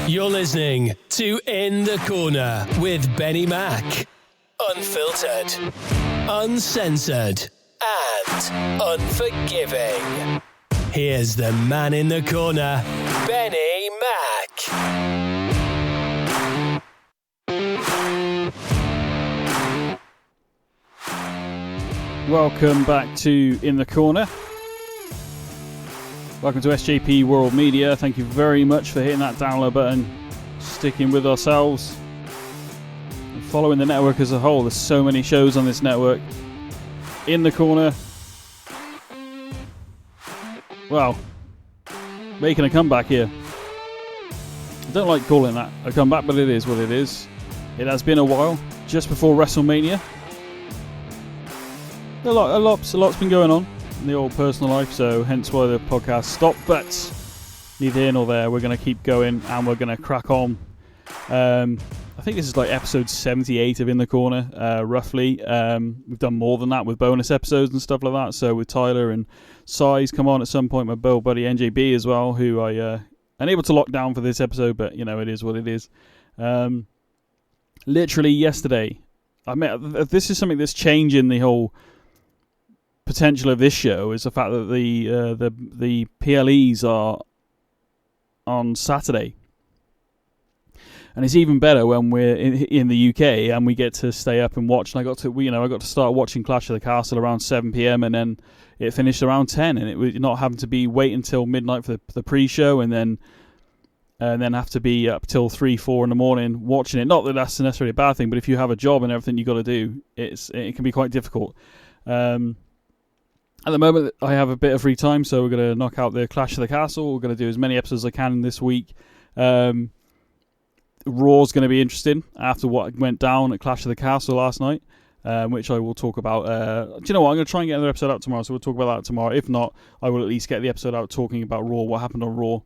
You're listening to In the Corner with BenNny Mac. Unfiltered, uncensored, and unforgiving. Here's the man in the corner, BenNny Mac. Welcome back to In the Corner. Welcome to SJP World Media. Thank you very much for hitting that download button, sticking with ourselves, and following the network as a whole. There's so many shows on this network. In the Corner, well, making a comeback here. I don't like calling that a comeback, but it is what it is. It has been a while, just before WrestleMania. A lot's been going on in the old personal life, so hence why the podcast stopped, but neither here nor there. We're going to keep going and we're going to crack on. I think this is like episode 78 of In the Corner, roughly. We've done more than that with bonus episodes and stuff like that, so with Tyler and Size come on at some point, my buddy NJB as well, who I unable to lock down for this episode, but you know, it is what it is. Literally yesterday, this is something that's changing the whole potential of this show, is the fact that the PLEs are on Saturday, and it's even better when we're in the UK and we get to stay up and watch. And I got to start watching Clash of the Castle around 7 p.m. and then it finished around 10, and it was not having to be wait until midnight for the pre-show and then have to be up till 3-4 in the morning watching it. Not that that's necessarily a bad thing, but if you have a job and everything you got to do, it can be quite difficult. At the moment, I have a bit of free time, so we're going to knock out the Clash of the Castle. We're going to do as many episodes as I can this week. Raw's going to be interesting after what went down at Clash of the Castle last night, which I will talk about. Do you know what? I'm going to try and get another episode out tomorrow, so we'll talk about that tomorrow. If not, I will at least get the episode out talking about Raw, what happened on Raw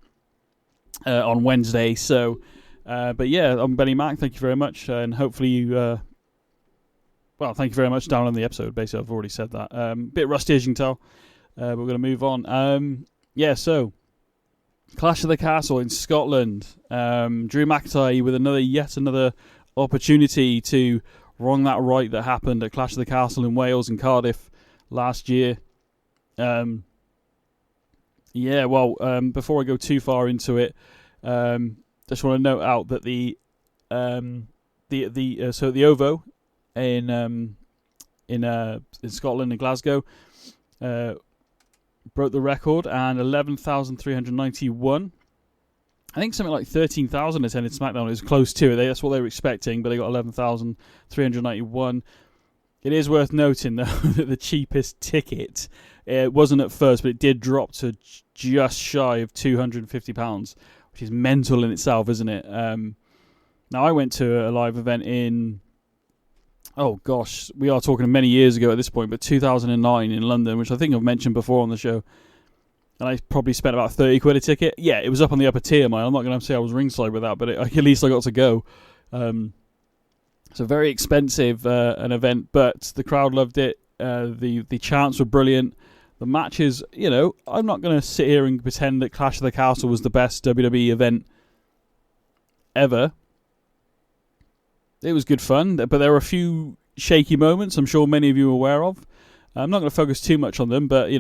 on Wednesday. So, but yeah, I'm BenNny Mac. Thank you very much, and hopefully you... Well, thank you very much. Down on the episode, basically, I've already said that. Bit rusty, as you can tell. But we're going to move on. So Clash of the Castle in Scotland. Drew McIntyre with yet another opportunity to wrong that right that happened at Clash of the Castle in Wales and Cardiff last year. Before I go too far into it, just want to note out that the OVO in Scotland, in Glasgow, broke the record, and 11,391. I think something like 13,000 attended SmackDown. It was close to it. That's what they were expecting, but they got 11,391. It is worth noting, though, that the cheapest ticket, it wasn't at first, but it did drop to just shy of £250, which is mental in itself, isn't it? Now, I went to a live event in... Oh gosh, we are talking many years ago at this point, but 2009 in London, which I think I've mentioned before on the show. And I probably spent about 30 quid a ticket. Yeah, it was up on the upper tier, man. I'm not going to say I was ringside with that, but at least I got to go. So very expensive an event, but the crowd loved it. The chants were brilliant. The matches, I'm not going to sit here and pretend that Clash of the Castle was the best WWE event ever. It was good fun, but there were a few shaky moments I'm sure many of you are aware of. I'm not going to focus too much on them, but,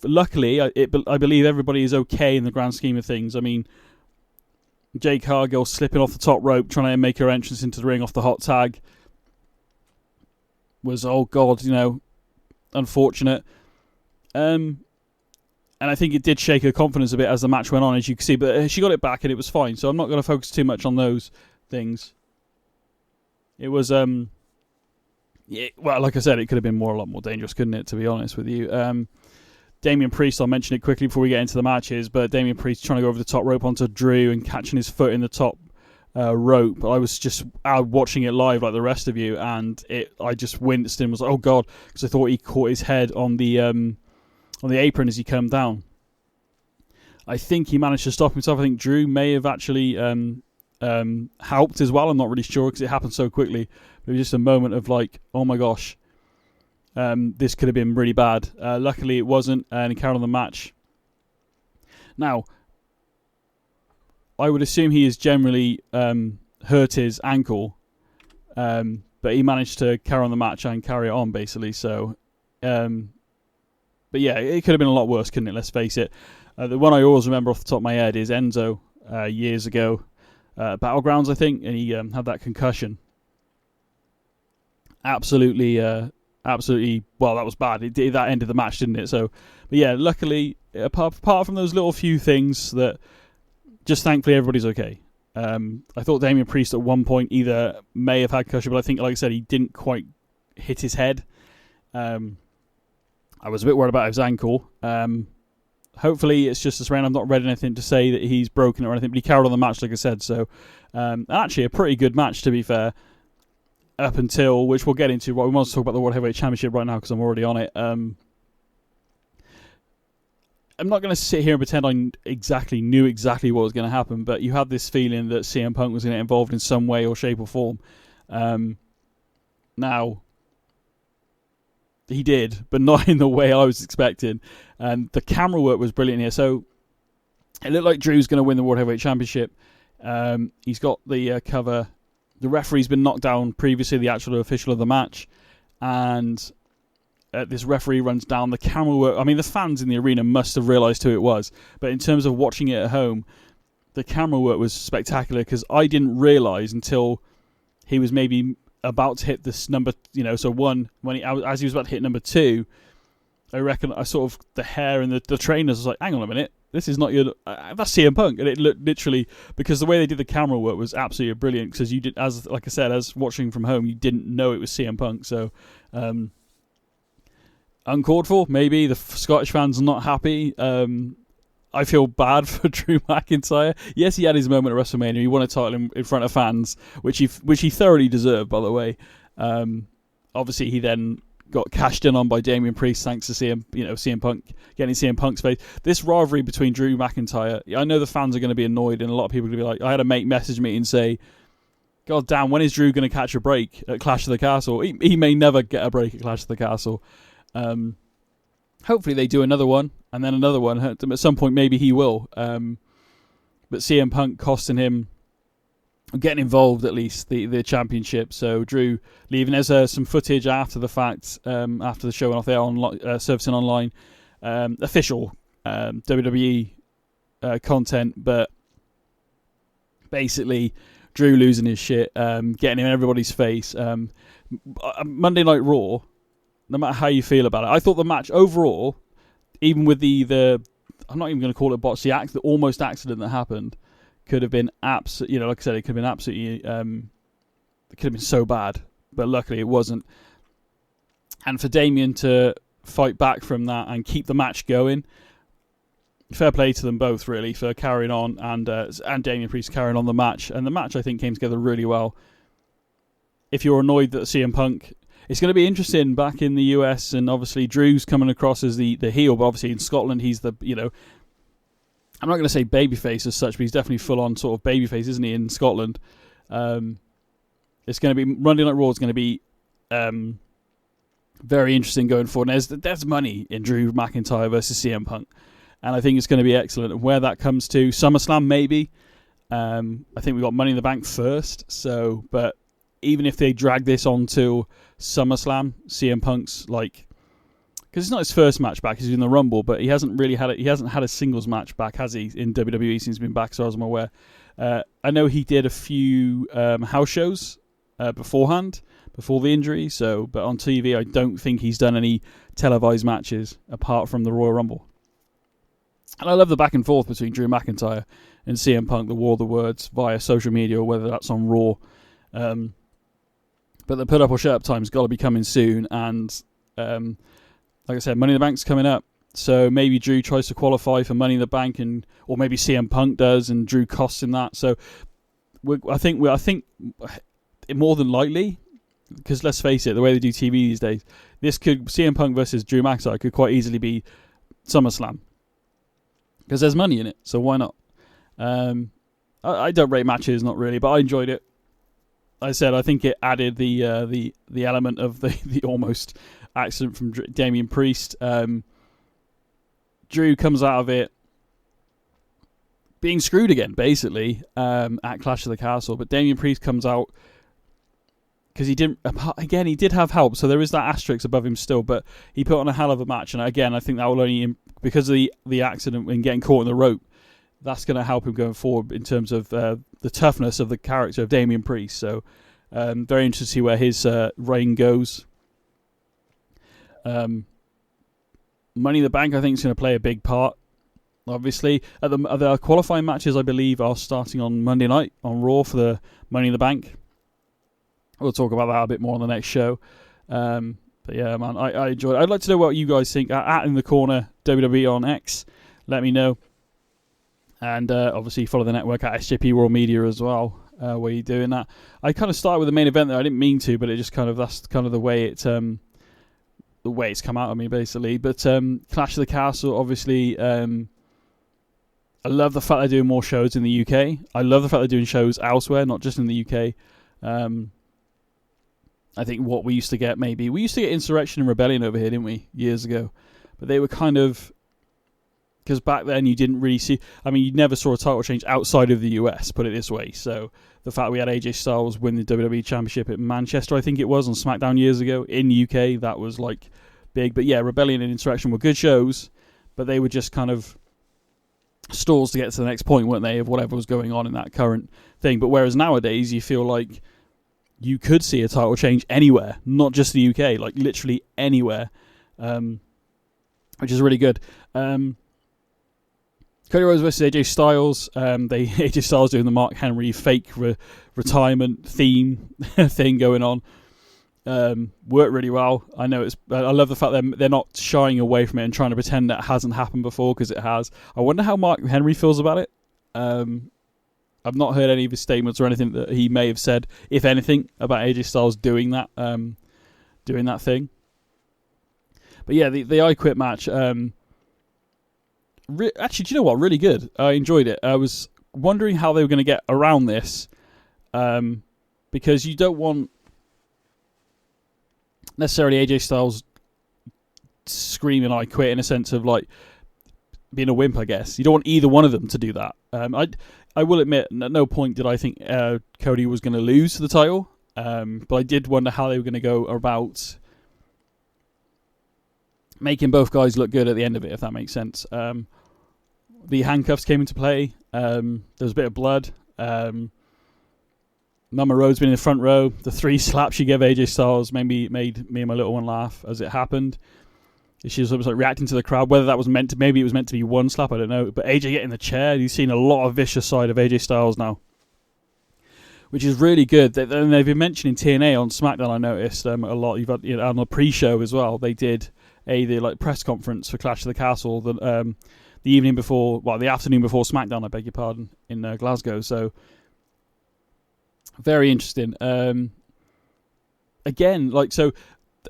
luckily, I believe everybody is okay in the grand scheme of things. I mean, Jade Cargill slipping off the top rope, trying to make her entrance into the ring off the hot tag was, unfortunate. And I think it did shake her confidence a bit as the match went on, as you can see, but she got it back and it was fine, so I'm not going to focus too much on those things. It was, like I said, it could have been a lot more dangerous, couldn't it, to be honest with you. Damian Priest, I'll mention it quickly before we get into the matches, but Damian Priest trying to go over the top rope onto Drew and catching his foot in the top rope. I was just out watching it live like the rest of you, and I just winced and was like, oh God, because I thought he caught his head on the apron as he came down. I think he managed to stop himself. I think Drew may have actually... helped as well. I'm not really sure because it happened so quickly. It was just a moment of like, oh my gosh, this could have been really bad. Luckily it wasn't, and he carried on the match. Now, I would assume he has generally hurt his ankle, but he managed to carry on the match and carry it on, basically. So, but yeah, it could have been a lot worse, couldn't it? Let's face it. The one I always remember off the top of my head is Enzo years ago, Battlegrounds, I think, and he had that concussion. Absolutely, well, that was bad. That ended the match, didn't it? So, but yeah, luckily, apart from those little few things, that just thankfully everybody's okay. I thought Damian Priest at one point either may have had concussion, but I think, like I said, he didn't quite hit his head. I was a bit worried about his ankle. Hopefully it's just a sprain. I've not read anything to say that he's broken it or anything, but he carried on the match, like I said. So, actually a pretty good match, to be fair, up until, which we'll get into. We want to talk about the World Heavyweight Championship right now because I'm already on it. I'm not going to sit here and pretend I knew exactly what was going to happen, but you had this feeling that CM Punk was going to get involved in some way or shape or form. Now, he did, but not in the way I was expecting. And the camera work was brilliant here. So it looked like Drew's going to win the World Heavyweight Championship. He's got the cover. The referee's been knocked down previously, the actual official of the match. And this referee runs down. The camera work, I mean, the fans in the arena must have realised who it was. But in terms of watching it at home, the camera work was spectacular because I didn't realise until he was maybe about to hit this number, so one, when as he was about to hit number two, I reckon I sort of, the hair and the trainers was like, hang on a minute, this is not your, that's CM Punk. And it looked literally, because the way they did the camera work was absolutely brilliant, because you did, like I said, as watching from home, you didn't know it was CM Punk. So, uncalled for, maybe. The Scottish fans are not happy. I feel bad for Drew McIntyre. Yes, he had his moment at WrestleMania. He won a title in front of fans, which he thoroughly deserved, by the way. Obviously, he then got cashed in on by Damian Priest, thanks to CM Punk, getting CM Punk's face. This rivalry between Drew McIntyre, I know the fans are going to be annoyed, and a lot of people are going to be like, I had a mate message me and say, God damn, when is Drew going to catch a break at Clash of the Castle? He may never get a break at Clash of the Castle. Hopefully they do another one, and then another one. At some point, maybe he will. But CM Punk costing him, getting involved at least, the championship. So Drew leaving. There's some footage after the fact, after the show went off there, on surfacing online, official WWE content, but basically Drew losing his shit, getting in everybody's face. Monday Night Raw, no matter how you feel about it, I thought the match overall, even with the I'm not even going to call it a botch, the almost accident that happened, could have been absolutely, like I said, it could have been absolutely, it could have been so bad, but luckily it wasn't. And for Damien to fight back from that and keep the match going, fair play to them both, really, for carrying on, and Damien Priest carrying on the match. And the match, I think, came together really well. If you're annoyed that CM Punk, it's going to be interesting back in the US, and obviously Drew's coming across as the heel, but obviously in Scotland he's the, I'm not going to say babyface as such, but he's definitely full-on sort of babyface, isn't he, in Scotland? It's going to be, Monday Night Raw is going to be very interesting going forward. And there's money in Drew McIntyre versus CM Punk, and I think it's going to be excellent. And where that comes to, SummerSlam maybe. I think we've got Money in the Bank first, but even if they drag this on to SummerSlam, CM Punk's because it's not his first match back, he's in the Rumble, but he hasn't had a singles match back, has he, in WWE since he's been back, as far as I'm aware. I know he did a few house shows beforehand, before the injury, but on TV I don't think he's done any televised matches apart from the Royal Rumble. And I love the back and forth between Drew McIntyre and CM Punk, the war of the words via social media, or whether that's on Raw. But the put up or shut up time's got to be coming soon, and like I said, Money in the Bank's coming up, so maybe Drew tries to qualify for Money in the Bank, or maybe CM Punk does, and Drew costs him that. So I think more than likely, because let's face it, the way they do TV these days, this could, CM Punk versus Drew McIntyre could quite easily be SummerSlam, because there's money in it. So why not? I don't rate matches, not really, but I enjoyed it. I said I think it added the element of the almost accident from Damian Priest. Drew comes out of it being screwed again, basically, at Clash of the Castle. But Damian Priest comes out because he didn't. Again, he did have help, so there is that asterisk above him still. But he put on a hell of a match, and again, I think that will only because of the accident and getting caught in the rope. That's going to help him going forward in terms of the toughness of the character of Damian Priest. So, very interested to see where his reign goes. Money in the Bank, I think, is going to play a big part. Obviously, the qualifying matches, I believe, are starting on Monday night on Raw for the Money in the Bank. We'll talk about that a bit more on the next show. But yeah, man, I enjoyed it. I'd like to know what you guys think. At In the Corner, WWE on X. Let me know. And obviously follow the network at SJP World Media as well, where you're doing that. I kind of started with the main event there. I didn't mean to, but it just that's kind of the way it's come out of me, basically. But Clash of the Castle, obviously, I love the fact they're doing more shows in the UK. I love the fact they're doing shows elsewhere, not just in the UK. I think what we used to get Insurrection and Rebellion over here, didn't we, years ago? But they were kind of... Because back then you didn't really see... I mean, you never saw a title change outside of the US, put it this way. So the fact we had AJ Styles win the WWE Championship at Manchester, I think it was, on SmackDown years ago, in the UK, that was, like, big. But yeah, Rebellion and Insurrection were good shows, but they were just kind of stalls to get to the next point, weren't they, of whatever was going on in that current thing. But whereas nowadays you feel like you could see a title change anywhere, not just the UK, like literally anywhere, which is really good. Cody Rhodes versus AJ Styles. AJ Styles doing the Mark Henry fake retirement theme thing going on. Worked really well. I know I love the fact they're not shying away from it and trying to pretend that hasn't happened before, because it has. I wonder how Mark Henry feels about it. I've not heard any of his statements or anything that he may have said, if anything, about AJ Styles doing that thing. But yeah, the I Quit match. Actually, do you know what? Really good. I enjoyed it. I was wondering how they were going to get around this, because you don't want necessarily AJ Styles screaming "I quit" in a sense of like being a wimp, I guess. You don't want either one of them to do that. I will admit, at no point did I think Cody was going to lose the title, but I did wonder how they were going to go about making both guys look good at the end of it, if that makes sense. The handcuffs came into play. There was a bit of blood. Mama Rhodes been in the front row. The 3 slaps she gave AJ Styles made me and my little one laugh as it happened. She was almost like reacting to the crowd. Whether that was maybe it was meant to be one slap, I don't know. But AJ getting the chair, you've seen a lot of vicious side of AJ Styles now, which is really good. And they've been mentioning TNA on SmackDown. I noticed a lot. You've had on the pre-show as well. They did the press conference for Clash of the Castle the evening before, the afternoon before SmackDown, I beg your pardon, in Glasgow. So very interesting. Again,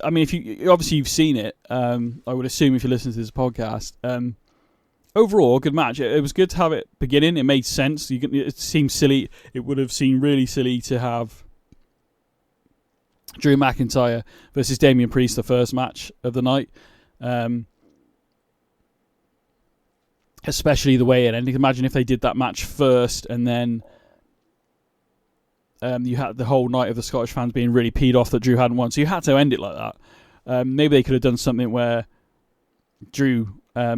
I mean, if you've seen it, I would assume if you listen to this podcast. Overall, good match. It was good to have it beginning. It made sense. It seemed silly. It would have seemed really silly to have Drew McIntyre versus Damian Priest, the first match of the night. Especially the way it ended. Imagine if they did that match first and then you had the whole night of the Scottish fans being really peed off that Drew hadn't won. So you had to end it like that. Maybe they could have done something where Drew, I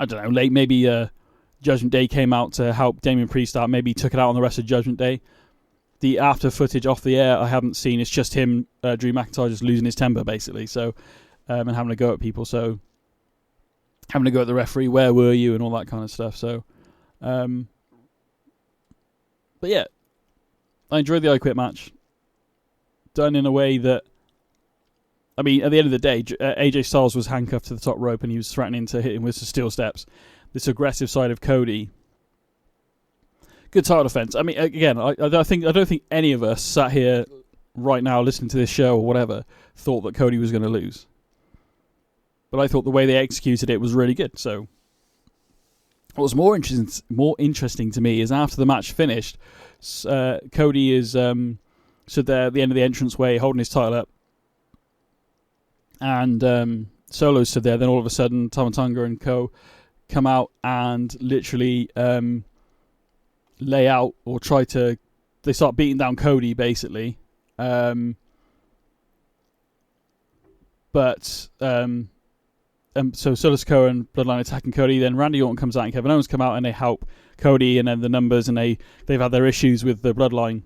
don't know, maybe Judgment Day came out to help Damian Priest out. Maybe took it out on the rest of Judgment Day. The after footage off the air I haven't seen. It's just him, Drew McIntyre, just losing his temper, basically. So, and having a go at people. So, having a go at the referee, where were you, and all that kind of stuff. So, but yeah, I enjoyed the I Quit match. Done in a way that, I mean, at the end of the day, AJ Styles was handcuffed to the top rope and he was threatening to hit him with some steel steps. This aggressive side of Cody. Good title defense. I mean, again, I don't think any of us sat here right now listening to this show or whatever thought that Cody was going to lose. But I thought the way they executed it was really good. So, what was more interesting to me is after the match finished, Cody is stood there at the end of the entranceway holding his title up, and Solo stood there. Then all of a sudden, Tama Tonga and Co. come out and literally lay out or try to. They start beating down Cody basically, but so Solo Sikoa and Bloodline attacking Cody. Then Randy Orton comes out and Kevin Owens come out and they help Cody, and then the numbers, and they've had their issues with the Bloodline.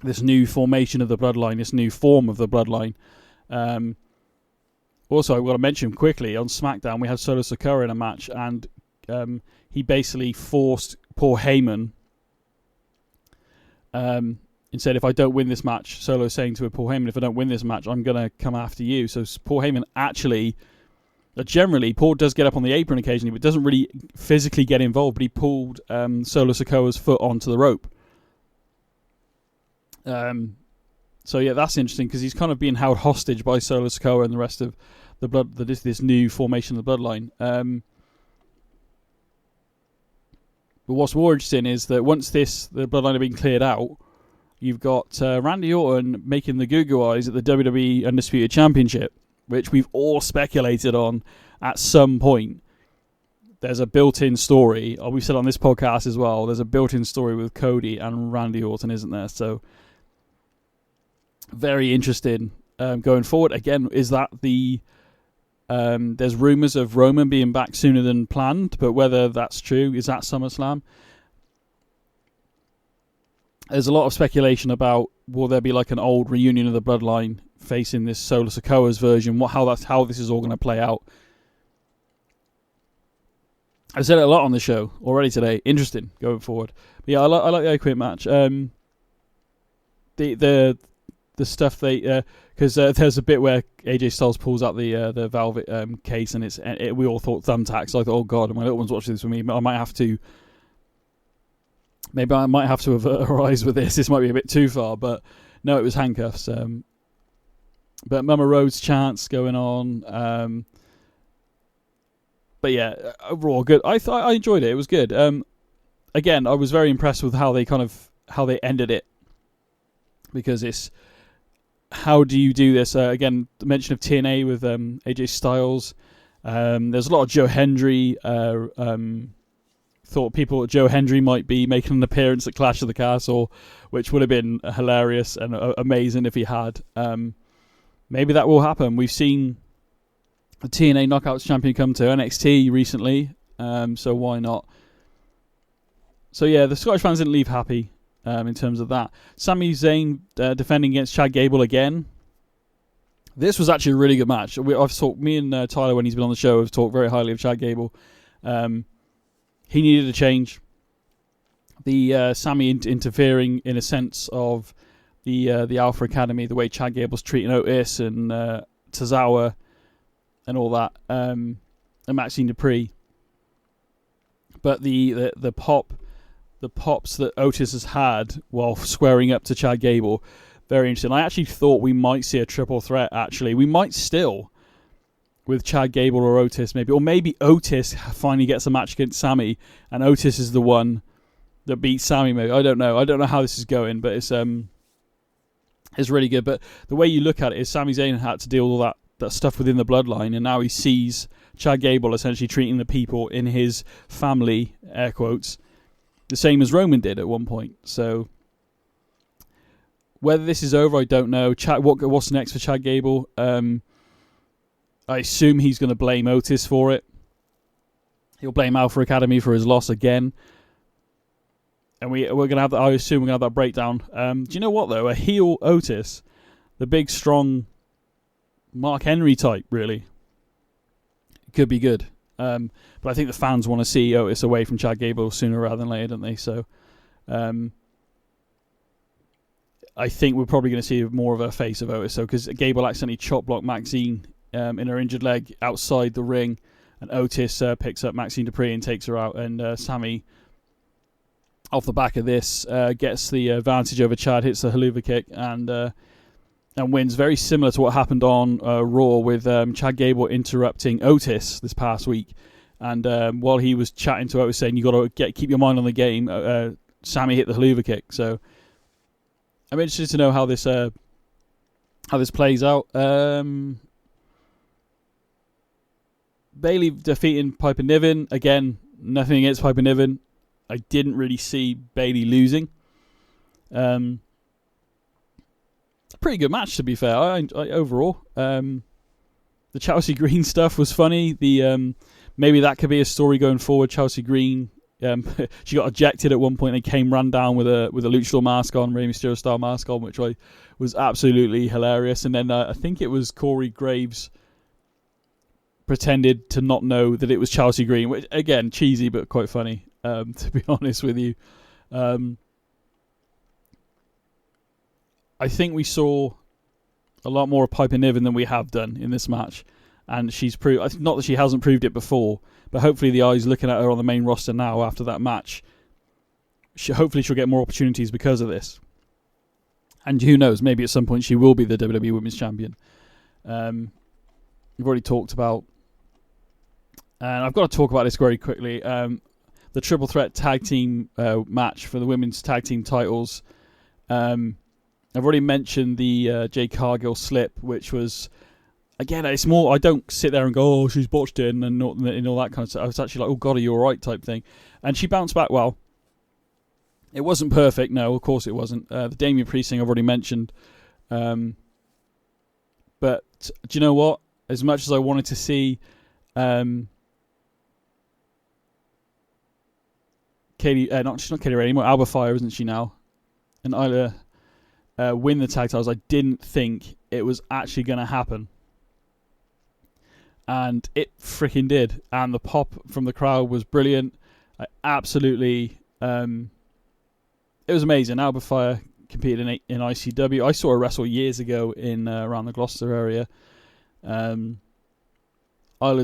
This new formation of the Bloodline, this new form of the Bloodline. Also, I've got to mention quickly, on SmackDown we had Solo Sikoa in a match, and he basically forced Paul Heyman and said, if I don't win this match, Solo saying to Paul Heyman, if I don't win this match, I'm going to come after you. So Paul Heyman actually, generally, Paul does get up on the apron occasionally, but doesn't really physically get involved, but he pulled Solo Sikoa's foot onto the rope. So yeah, that's interesting because he's kind of being held hostage by Solo Sikoa and the rest of this new formation of the Bloodline. But what's more interesting is that once the Bloodline have been cleared out, you've got Randy Orton making the goo-goo eyes at the WWE Undisputed Championship, which we've all speculated on at some point. There's a built-in story, we've said on this podcast as well, there's a built-in story with Cody and Randy Orton, isn't there? So, very interesting going forward. Again, is that there's rumours of Roman being back sooner than planned, but whether that's true, is that SummerSlam? There's a lot of speculation about, will there be like an old reunion of the Bloodline facing this Solo Sikoa's version? How this is all going to play out? I said it a lot on the show already today. Interesting going forward. But yeah, I like the I Quit match. The stuff because there's a bit where AJ Styles pulls out the velvet case, and we all thought thumbtacks. So I thought, oh god, my little one's watching this with me. I might have to. Maybe I might have to avert her eyes with this. This might be a bit too far, but no, it was handcuffs. But Mama Rhodes chants going on. But yeah, overall good. I enjoyed it. It was good. Again, I was very impressed with how they ended it, because it's, how do you do this? Again, the mention of TNA with AJ Styles. There's a lot of Joe Hendry. Thought people at Joe Hendry might be making an appearance at Clash of the Castle, which would have been hilarious and amazing if he had. Maybe that will happen. We've seen the TNA Knockouts champion come to NXT recently, so why not? So yeah, the Scottish fans didn't leave happy in terms of that. Sami Zayn defending against Chad Gable again. This was actually a really good match. Me and Tyler, when he's been on the show, have talked very highly of Chad Gable. He needed a change. The Sami interfering in a sense of the Alpha Academy, the way Chad Gable's treating Otis and Tozawa and all that, and Maxine Dupree. But the pops that Otis has had while squaring up to Chad Gable, very interesting. I actually thought we might see a triple threat. Actually, we might still, with Chad Gable or Otis, maybe Otis finally gets a match against Sami, and Otis is the one that beats Sami. Maybe I don't know how this is going, but it's really good. But the way you look at it is, Sami Zayn had to deal with all that stuff within the bloodline, and now he sees Chad Gable essentially treating the people in his family, air quotes, the same as Roman did at one point. So whether this is over, I don't know. What's next for Chad Gable? I assume he's going to blame Otis for it. He'll blame Alpha Academy for his loss again. And we're going to have that. I assume we're going to have that breakdown. Do you know what, though? A heel Otis, the big, strong Mark Henry type, really, could be good. But I think the fans want to see Otis away from Chad Gable sooner rather than later, don't they? So I think we're probably going to see more of a face of Otis. So because Gable accidentally chop blocked Maxine in her injured leg outside the ring, and Otis picks up Maxine Dupree and takes her out, and Sami, off the back of this, gets the advantage over Chad, hits the haluva kick, and wins. Very similar to what happened on Raw with Chad Gable interrupting Otis this past week, and while he was chatting to Otis saying, you got to keep your mind on the game, Sami hit the haluva kick. So I'm interested to know how this plays out. Bayley defeating Piper Niven. Again, nothing against Piper Niven. I didn't really see Bayley losing. Pretty good match, to be fair. I overall. The Chelsea Green stuff was funny. The maybe that could be a story going forward. Chelsea Green, she got ejected at one point and came run down with a luchador mask on, Rey Mysterio style mask on, which was absolutely hilarious. And then I think it was Corey Graves pretended to not know that it was Chelsea Green, which again cheesy but quite funny. To be honest with you, I think we saw a lot more of Piper Niven than we have done in this match, and she's proved, not that she hasn't proved it before, but hopefully the eyes looking at her on the main roster now after that match, hopefully she'll get more opportunities because of this. And who knows, maybe at some point she will be the WWE Women's Champion. We've already talked about, and I've got to talk about this very quickly, the triple threat tag team match for the women's tag team titles. I've already mentioned the Jade Cargill slip, which was, again, it's more, I don't sit there and go, oh, she's botched it and all that kind of stuff. I was actually like, oh, God, are you all right type thing. And she bounced back well. It wasn't perfect, no, of course it wasn't. The Damian Priest thing I've already mentioned. But do you know what? As much as I wanted to see Katie, not Katie Ray anymore, Alba Fire, isn't she now? And Isla win the tag titles, I didn't think it was actually going to happen. And it freaking did. And the pop from the crowd was brilliant. I absolutely... it was amazing. Alba Fire competed in ICW. I saw her wrestle years ago in around the Gloucester area. Isla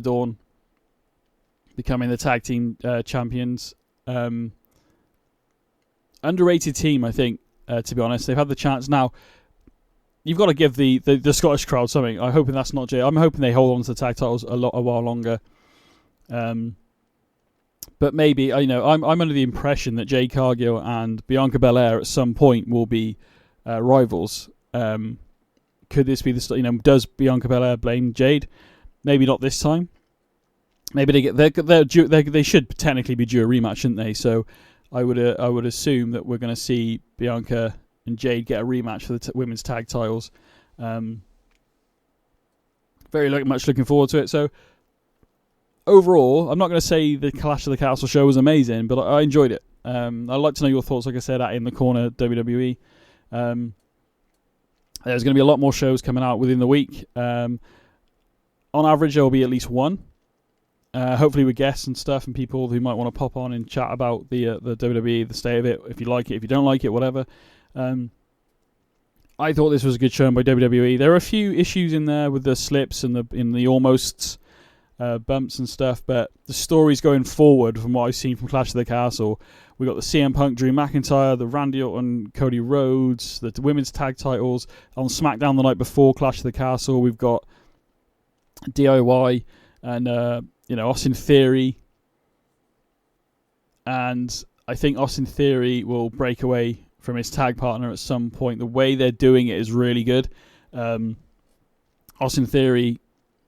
Dawn becoming the tag team champions. Underrated team, I think, to be honest. They've had the chance. Now, you've got to give the Scottish crowd something. I'm hoping that's not Jay. I'm hoping they hold on to the tag titles a while longer. But maybe, I'm under the impression that Jade Cargill and Bianca Belair at some point will be rivals. Could this be the does Bianca Belair blame Jade? Maybe not this time. Maybe they should technically be due a rematch, shouldn't they? So I would assume that we're going to see Bianca and Jade get a rematch for the women's tag titles. Very much looking forward to it. So overall, I'm not going to say the Clash of the Castle show was amazing, but I enjoyed it. I'd like to know your thoughts, like I said, at In the Corner WWE. There's going to be a lot more shows coming out within the week. On average, there will be at least one. Hopefully with guests and stuff and people who might want to pop on and chat about the WWE, the state of it, if you like it, if you don't like it, whatever. I thought this was a good show by WWE. There are a few issues in there with the slips and the almost bumps and stuff, but the stories going forward from what I've seen from Clash of the Castle, we got the CM Punk, Drew McIntyre, the Randy Orton, Cody Rhodes, the women's tag titles. On SmackDown the night before Clash of the Castle, we've got DIY and Austin Theory, and I think Austin Theory will break away from his tag partner at some point. The way they're doing it is really good. Austin Theory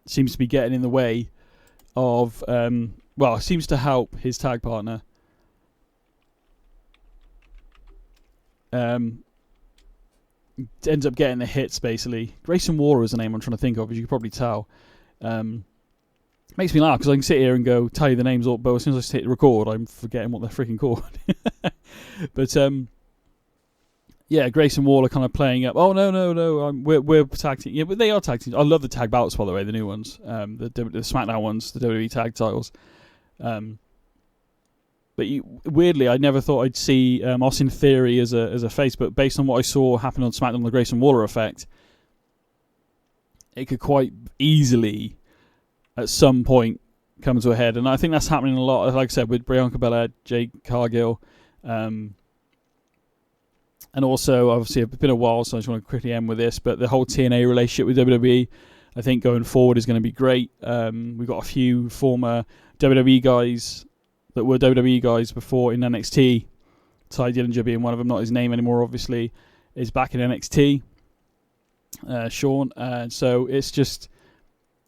seems to be getting in the way of, seems to help his tag partner. Ends up getting the hits, basically. Grayson Waller is the name I'm trying to think of, as you can probably tell. Makes me laugh because I can sit here and tell you the names, but as soon as I hit record, I'm forgetting what they're freaking called. But Grayson Waller kind of playing up. Oh no, we're tag team. Yeah, but they are tag teams. I love the tag bouts, by the way, the new ones, the SmackDown ones, the WWE tag titles. But weirdly, I never thought I'd see Austin Theory as a face, but based on what I saw happen on SmackDown, the Grayson Waller effect, it could quite easily at some point come to a head, and I think that's happening a lot. Like I said, with Bianca Belair, Jade Cargill, and also obviously it's been a while, so I just want to quickly end with this. But the whole TNA relationship with WWE, I think going forward is going to be great. We've got a few former WWE guys that were WWE guys before in NXT. Ty Dillinger being one of them, not his name anymore, obviously, is back in NXT. Sean, so it's just.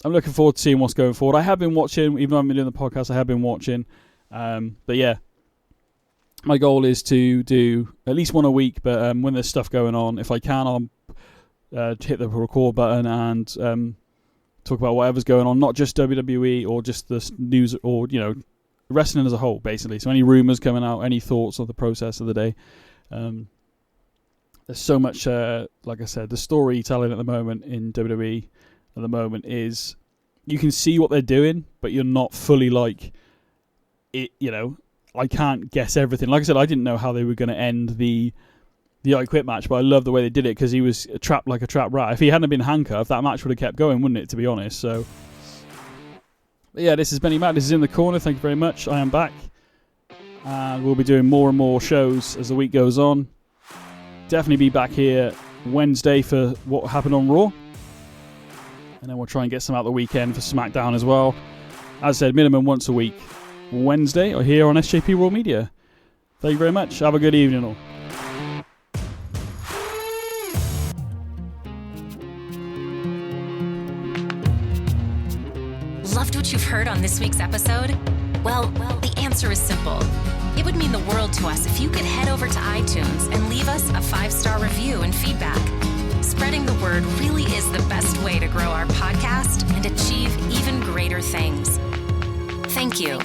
I'm looking forward to seeing what's going forward. I have been watching, even though I haven't been doing the podcast, I have been watching. But yeah, my goal is to do at least one a week. But when there's stuff going on, if I can, I'll hit the record button and talk about whatever's going on, not just WWE or just the news or, wrestling as a whole, basically. So any rumours coming out, any thoughts of the process of the day. There's so much, like I said, the storytelling at the moment in WWE at the moment is you can see what they're doing, but you're not fully like it. I can't guess everything. Like I said, I didn't know how they were going to end the I Quit match, but I love the way they did it because he was trapped like a trapped rat. If he hadn't been handcuffed, that match would have kept going, wouldn't it? To be honest. So, but yeah, this is BenNny Mac. This is In the Corner. Thank you very much. I am back, and we'll be doing more and more shows as the week goes on. Definitely be back here Wednesday for what happened on Raw. And then we'll try and get some out the weekend for SmackDown as well. As I said, minimum once a week. Wednesday or here on SJP World Media. Thank you very much. Have a good evening all. Loved what you've heard on this week's episode? Well, the answer is simple. It would mean the world to us if you could head over to iTunes and leave us a 5-star review and feedback. Spreading the word really is the best way to grow our podcast and achieve even greater things. Thank you.